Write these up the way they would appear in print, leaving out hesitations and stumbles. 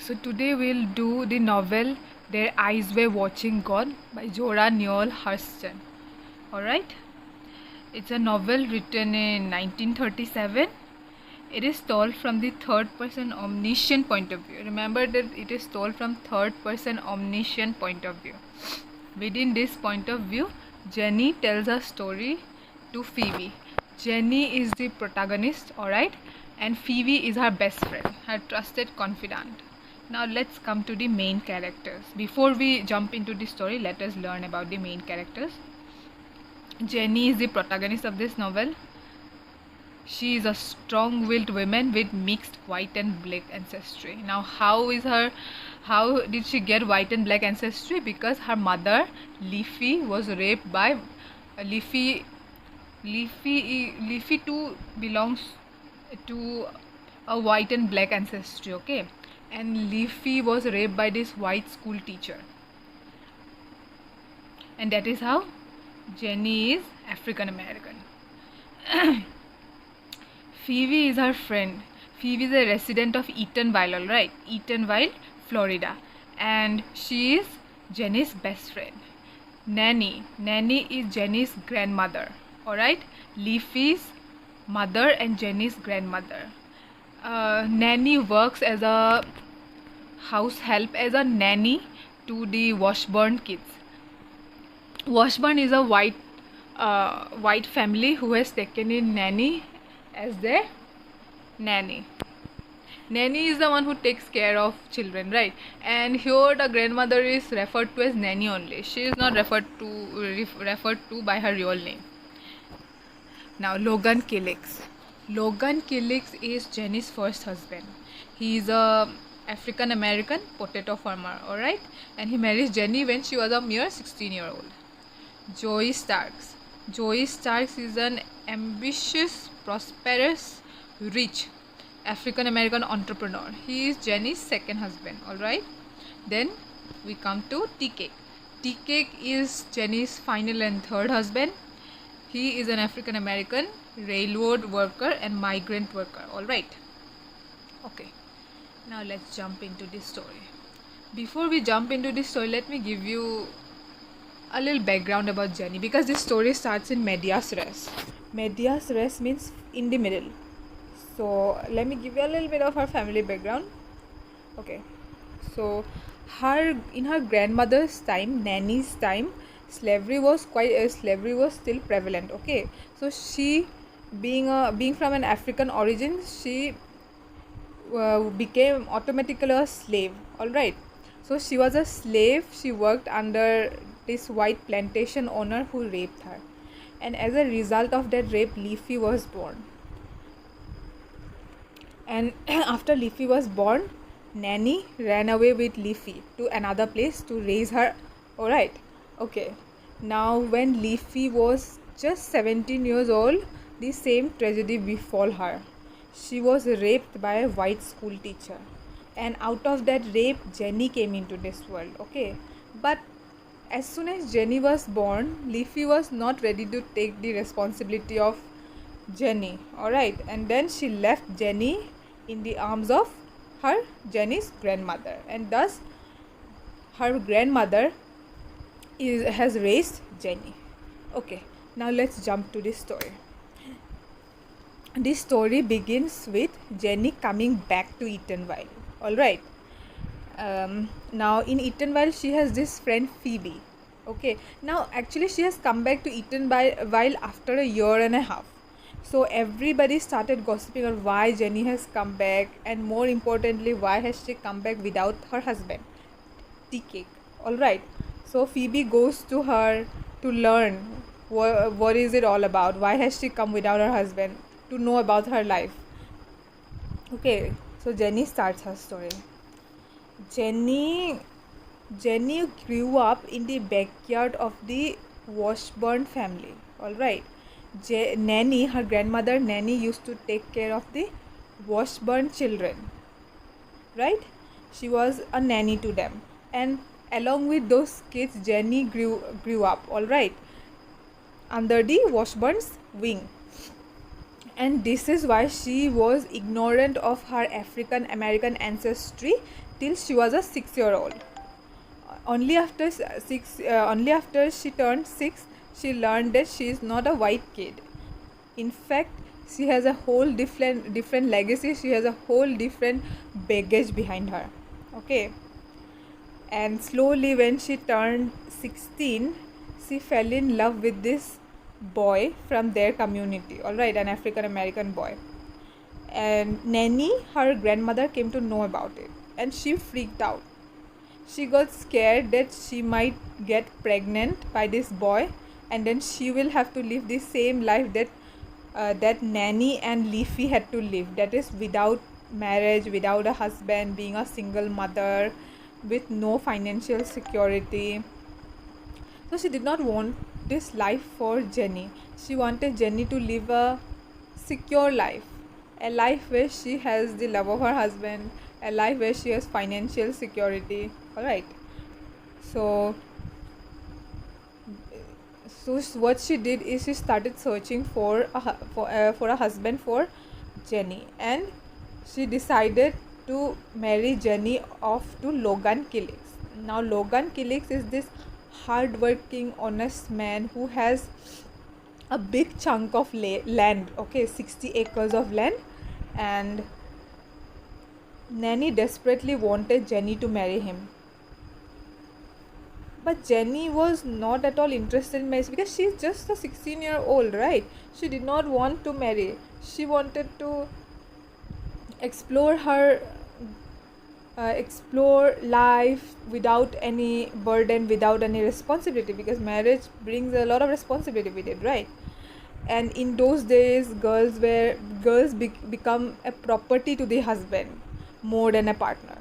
So today we'll do the novel Their Eyes Were Watching God by Zora Neale Hurston. Alright? It's a novel written in 1937. It is told from the third person omniscient point of view. Remember that it is told from third person omniscient point of view. Within this point of view, Jenny tells a story to Phoebe. Jenny is the protagonist, alright? And Phoebe is her best friend, her trusted confidant. Now let's come to the main characters. Before we jump into the story, let us learn about the main characters. Jenny is the protagonist of this novel. She is a strong-willed woman with mixed white and black ancestry. Now how did she get white and black ancestry? Because her mother, Leafy, was raped by Leafy too belongs to a white and black ancestry, okay? And Leafy was raped by this white school teacher. And that is how Jenny is African American. Phoebe is her friend. Phoebe is a resident of Eatonville, alright? Eatonville, Florida. And she is Jenny's best friend. Nanny is Jenny's grandmother, alright? Leafy's mother and Jenny's grandmother. Nanny works as a house help, as a nanny to the Washburn kids. Washburn is a white family who has taken in Nanny as their nanny. Nanny is the one who takes care of children, right? And here the grandmother is referred to as nanny only. She is not referred to by her real name. Now Logan Killix. Logan Killix is Jenny's first husband. He is a African American potato farmer, alright? And he marries Jenny when she was a mere 16-year-old. Joey Starks. Joey Starks is an ambitious, prosperous, rich African American entrepreneur. He is Jenny's second husband, alright? Then we come to Tea Cake. Tea Cake is Jenny's final and third husband. He is an African American railroad worker and migrant worker, alright? Okay, now let's jump into this story. Before we jump into this story, let me give you a little background about Jenny, because this story starts in medias res. Medias res means in the middle. So let me give you a little bit of her family background. Okay, so in her grandmother's time, Nanny's time, slavery was still prevalent. Okay, so she being from an African origin, she became automatically a slave, all right? So she was a slave. She worked under this white plantation owner who raped her, and as a result of that rape, Leafy was born. And after Leafy was born, Nanny ran away with Leafy to another place to raise her, alright? Okay, now when Leafy was just 17 years old, the same tragedy befell her. She was raped by a white school teacher, and out of that rape, Jenny came into this world, okay? But as soon as Jenny was born, Leafy was not ready to take the responsibility of Jenny, alright? And then she left Jenny in the arms of Jenny's grandmother, and thus her grandmother has raised Jenny. Okay, now let's jump to this story. This story begins with Jenny coming back to Eatonville, alright? Now in Eatonville, she has this friend Phoebe. Okay, now actually she has come back to Eatonville after a year and a half. So everybody started gossiping on why Jenny has come back, and more importantly, why has she come back without her husband, Tea Cake, alright? So Phoebe goes to her to learn what is it all about, why has she come without her husband, to know about her life. Okay, so Jenny starts her story. Jenny grew up in the backyard of the Washburn family, alright? Nanny, her grandmother Nanny, used to take care of the Washburn children, right? She was a nanny to them, and along with those kids, Jenny grew up, alright, under the Washburn's wing. And this is why she was ignorant of her African American ancestry till she was a 6-year-old. Only after she turned 6, she learned that she is not a white kid. In fact, she has a whole different legacy. She has a whole different baggage behind her. Okay. And slowly, when she turned 16, she fell in love with this boy from their community. All right, an African American boy. And Nanny, her grandmother, came to know about it, and she freaked out. She got scared that she might get pregnant by this boy, and then she will have to live the same life that Nanny and Leafy had to live. That is, without marriage, without a husband, being a single mother with no financial security. So she did not want this life for Jenny. She wanted Jenny to live a secure life, a life where she has the love of her husband, a life where she has financial security. All right. So what she did is she started searching for a husband for Jenny, and she decided to marry Jenny off to Logan Killicks. Now Logan Killicks is this hardworking, honest man who has a big chunk of land, okay, 60 acres of land, and Nanny desperately wanted Jenny to marry him. But Jenny was not at all interested in marriage because she's just a 16-year-old, right? She did not want to marry. She wanted to explore life without any burden, without any responsibility, because marriage brings a lot of responsibility with it, right? And in those days, girls become a property to the husband more than a partner,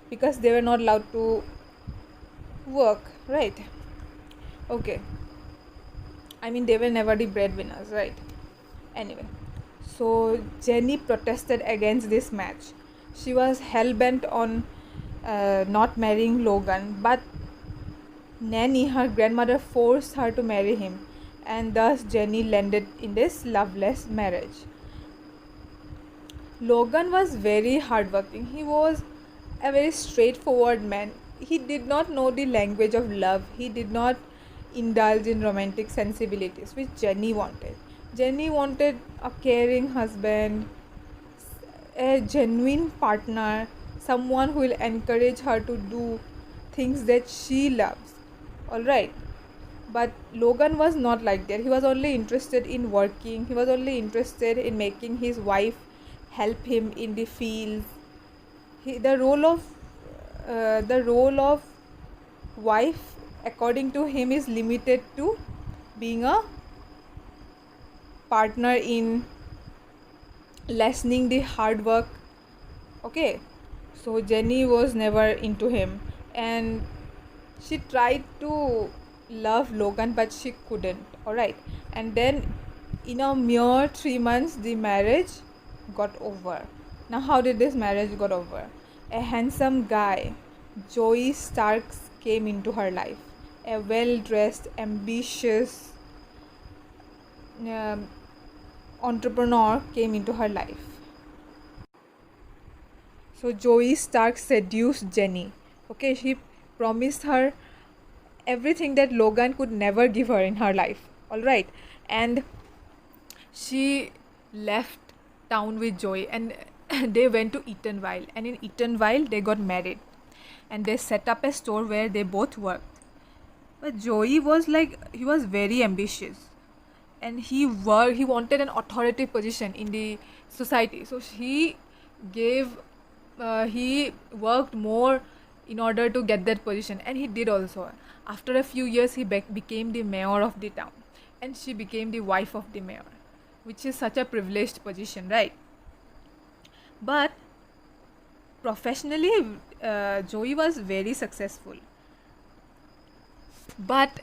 because they were not allowed to work, right? Okay, I mean, they were never the breadwinners, right? Anyway, so Jenny protested against this match. She was hell-bent on not marrying Logan, but Nanny, her grandmother, forced her to marry him, and thus Jenny landed in this loveless marriage. Logan was very hardworking. He was a very straightforward man. He did not know the language of love. He did not indulge in romantic sensibilities, which Jenny wanted. Jenny wanted a caring husband, a genuine partner, someone who will encourage her to do things that she loves. Alright. But Logan was not like that. He was only interested in working. He was only interested in making his wife help him in the fields. The role of wife, according to him, is limited to being a partner in lessening the hard work. Okay, so Jenny was never into him, and she tried to love Logan, but she couldn't. Alright, and then in a mere 3 months, the marriage got over. Now, how did this marriage got over? A handsome guy, Joey Starks, came into her life. A well-dressed, ambitious entrepreneur came into her life. So Joey Starks seduced Jenny. Okay, she promised her everything that Logan could never give her in her life. Alright, and she left town with Joey, and they went to Eatonville, and in Eatonville they got married, and they set up a store where they both worked. But Joey was he was very ambitious, and he wanted an authority position in the society, so he worked more in order to get that position, and he did also. After a few years, he became the mayor of the town, and she became the wife of the mayor, which is such a privileged position, right? But professionally, Joey was very successful, but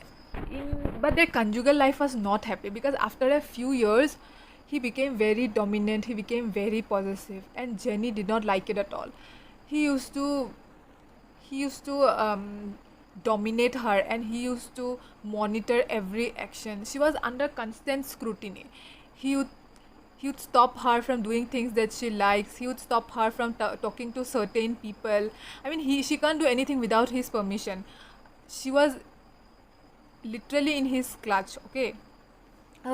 their conjugal life was not happy, because after a few years he became very dominant, he became very possessive, and Jenny did not like it at all. He used to dominate her, and he used to monitor every action. She was under constant scrutiny. He would He would stop her from doing things that she likes. He would stop her from talking to certain people. I mean, she can't do anything without his permission. She was literally in his clutch. Okay,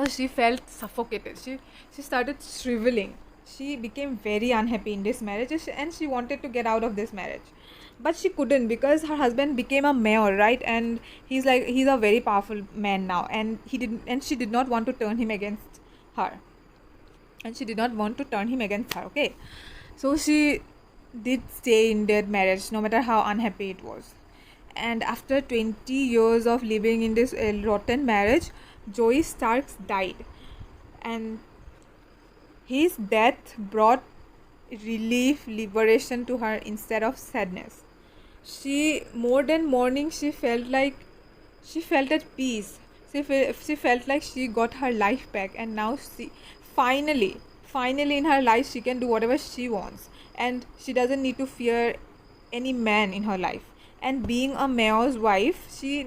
she felt suffocated. She started shriveling. She became very unhappy in this marriage, and she wanted to get out of this marriage, but she couldn't because her husband became a mayor, right? And he's a very powerful man now, and she did not want to turn him against her, okay. So she did stay in that marriage no matter how unhappy it was. And after 20 years of living in this rotten marriage, Joey Starks died, and his death brought relief, liberation to her instead of sadness. She, more than mourning, she felt at peace. She felt like she got her life back, and now she finally in her life she can do whatever she wants, and she doesn't need to fear any man in her life. And being a mayor's wife, she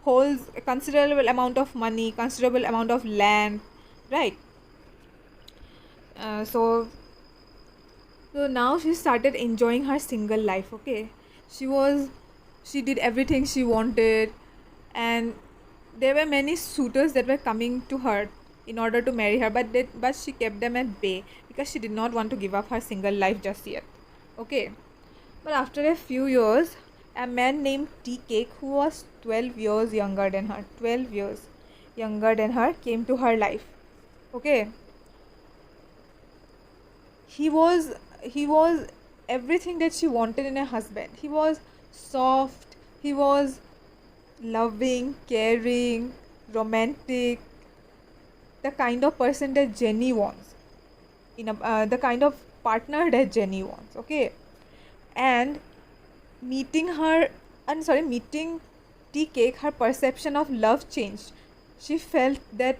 holds a considerable amount of money, considerable amount of land, right? So now she started enjoying her single life. Okay, she did everything she wanted, and there were many suitors that were coming to her in order to marry her, but she kept them at bay because she did not want to give up her single life just yet. Okay, but after a few years, a man named Tea Cake, who was 12 years younger than her, came to her life. Okay, he was everything that she wanted in a husband. He was soft, he was loving, caring, romantic, the kind of person that Jenny wants, the kind of partner that Jenny wants. Okay, and meeting Tea Cake, her perception of love changed. She felt that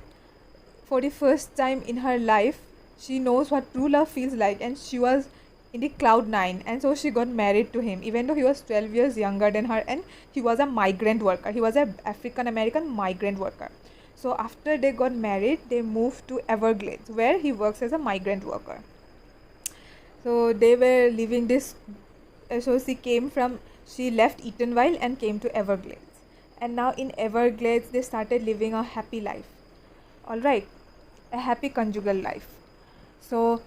for the first time in her life, she knows what true love feels like, and she was in the cloud nine. And so she got married to him, even though he was 12 years younger than her, and he was a migrant worker. He was an African American migrant worker. So after they got married, they moved to Everglades, where he works as a migrant worker. So they were living this. So she left Eatonville and came to Everglades. And now in Everglades, they started living a happy life. Alright, a happy conjugal life. So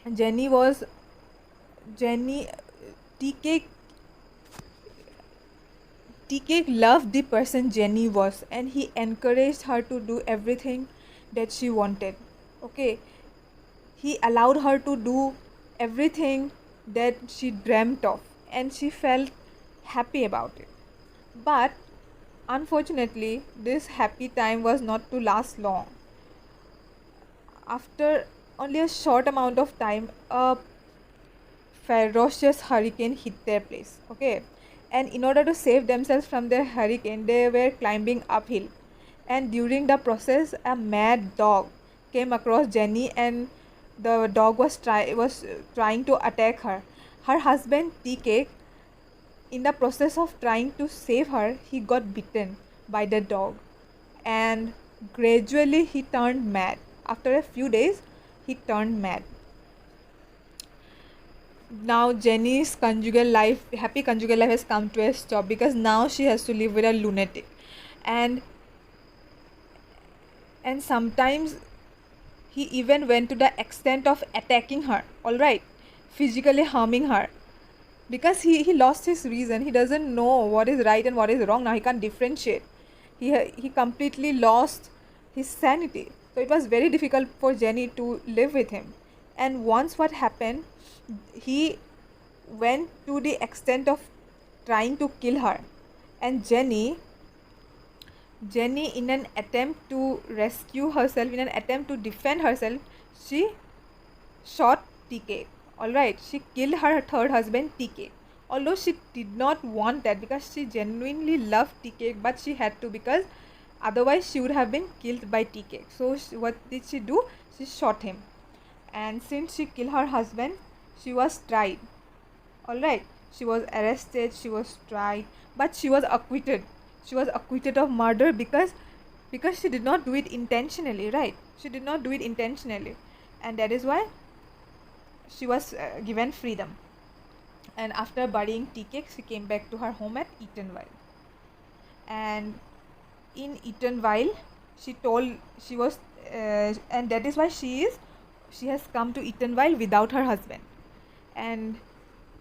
Tea Cake loved the person Jenny was, and he encouraged her to do everything that she wanted. Okay, he allowed her to do everything that she dreamt of, and she felt happy about it. But unfortunately, this happy time was not to last long. After only a short amount of time, a ferocious hurricane hit their place. Okay, and in order to save themselves from the hurricane, they were climbing uphill, and during the process, a mad dog came across Jenny, and the dog was trying to attack her. Her husband Tea Cake, in the process of trying to save her, he got bitten by the dog, and gradually he turned mad. After a few days, he turned mad. Now Jenny's happy conjugal life has come to a stop, because now she has to live with a lunatic, and sometimes he even went to the extent of attacking her, alright, physically harming her, because he lost his reason. He doesn't know what is right and what is wrong now. He can't differentiate. He completely lost his sanity. So it was very difficult for Jenny to live with him. And once what happened, he went to the extent of trying to kill her. And Jenny, in an attempt to rescue herself, in an attempt to defend herself, she shot Tea Cake. Alright, she killed her third husband, Tea Cake. Although she did not want that, because she genuinely loved Tea Cake, but she had to, because otherwise she would have been killed by Tea Cake. So what did she do? She shot him. And since she killed her husband, she was tried. Alright, she was arrested, she was tried, but she was acquitted. She was acquitted of murder because because she did not do it intentionally, right? She did not do it intentionally, and that is why she was given freedom. And after burying Tea Cake, she came back to her home at Eatonville. And in Eatonville, she was, and that is why she has come to Eatonville without her husband. And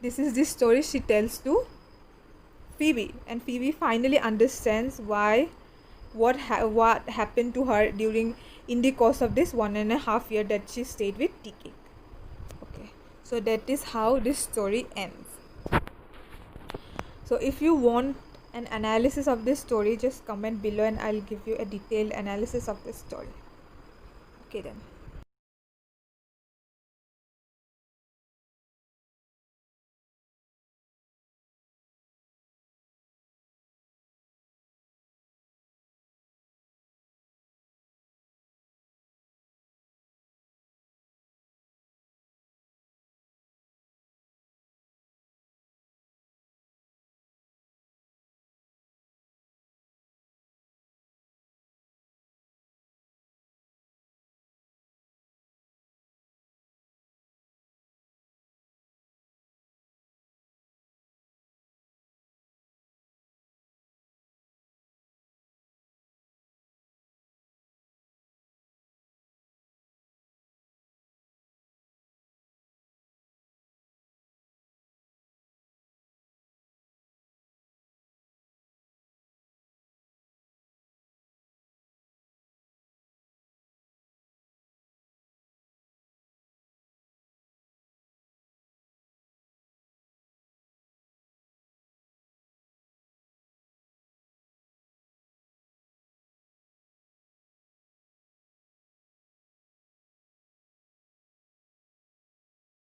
this is the story she tells to Phoebe, and Phoebe finally understands what happened to her in the course of this 1.5 year that she stayed with Tea Cake. Okay, so that is how this story ends. So if you want an analysis of this story, just comment below and I'll give you a detailed analysis of this story. Okay then.